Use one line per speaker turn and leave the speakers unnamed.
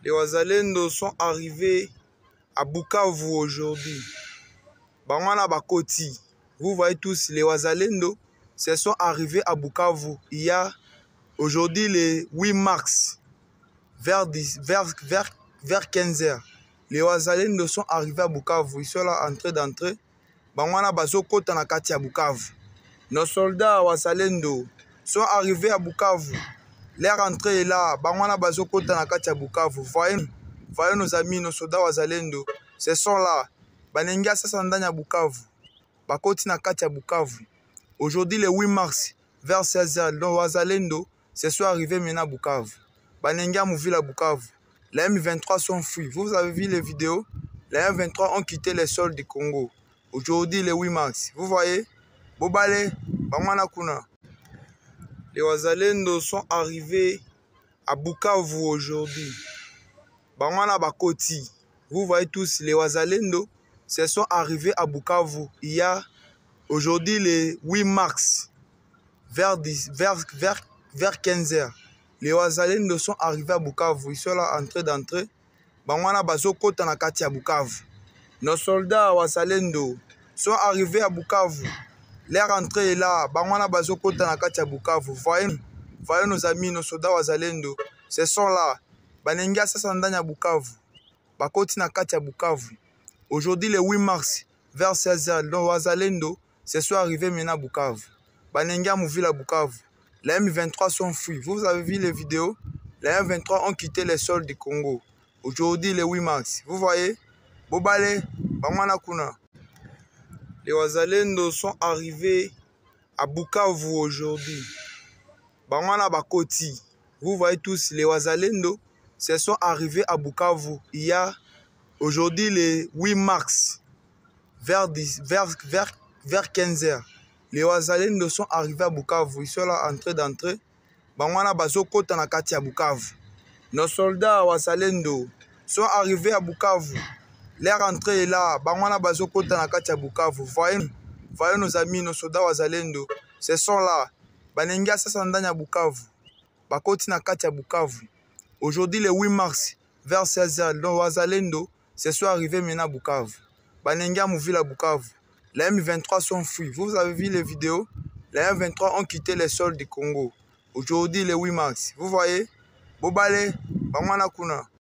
Les Wazalendo sont arrivés à Bukavu aujourd'hui. Bangwana Bakoti. Vous voyez tous, les Wazalendo se sont arrivés à Bukavu il y a aujourd'hui le 8 mars vers 15h. Les Wazalendo sont arrivés à Bukavu. Ils sont là d'entrer. Bangwana Bazokota na kati ya Bukavu. Nos soldats Wazalendo sont arrivés à Bukavu. Leur entrée est là. Bangwana Bazokota na kati ya Bukavu. Voyez nos amis, nos soldats Wazalendo. Ce sont là. Banengia sasandanya Bukavu. Bakoti na kati ya Bukavu. Aujourd'hui, le 8 mars, vers 16h, les Wazalendo se sont arrivés maintenant à Bukavu. Banengia mouville à Bukavu. Les M23 sont fuis. Vous avez vu les vidéos? Les M23 ont quitté les sols du Congo. Aujourd'hui, le 8 mars. Vous voyez? Bobale, Bamana Kuna. Les Wazalendo sont arrivés à Bukavu aujourd'hui. Bamana Bakoti. Vous voyez tous, les Wazalendo se sont arrivés à Bukavu il y a aujourd'hui le 8 mars vers 15h. Les Wazalendo sont arrivés à Bukavu. Ils sont là d'entrer. Bangwana Bazokota na kati ya Bukavu. Nos soldats Wazalendo sont arrivés à Bukavu. Leur entrée est là. Bangwana Bazokota na kati ya Bukavu. Voyez nos amis, nos soldats Wazalendo. Ce sont là. Banengia sasandanya Bukavu. Bakoti na kati ya Bukavu. Aujourd'hui, le 8 mars, vers 16h, les Wazalendo se sont arrivés maintenant à Bukavu. Banengia mouville à Bukavu. Les M23 sont fuis. Vous avez vu les vidéos? Les M23 ont quitté les sols du Congo. Aujourd'hui, le 8 mars. Vous voyez? Bobale, Bamana Kuna. Les Wazalendo sont arrivés à Bukavu aujourd'hui. Bamana Bakoti. Vous voyez tous, les Wazalendo se sont arrivés à Bukavu il y a aujourd'hui le 8 mars vers 15h. Les Wazalendo sont arrivés à Bukavu. Ils sont là d'entrer. Bangwana Bazokota na kati ya Bukavu. Nos soldats Wazalendo sont arrivés à Bukavu. Leur entrée est là. Bangwana Bazokota na kati ya Bukavu. Voyez nos amis, nos soldats Wazalendo. Ce sont là. Banengia sasandanya Bukavu. Bakoti na kati ya Bukavu. Aujourd'hui, le 8 mars, vers 16h, les Wazalendo se sont arrivés maintenant à Bukavu. Banengia mouville à Bukavu. Les M23 sont fuis. Vous avez vu les vidéos? Les M23 ont quitté les sols du Congo. Aujourd'hui, le 8 mars. Vous voyez? Bobale, Bamana Kuna.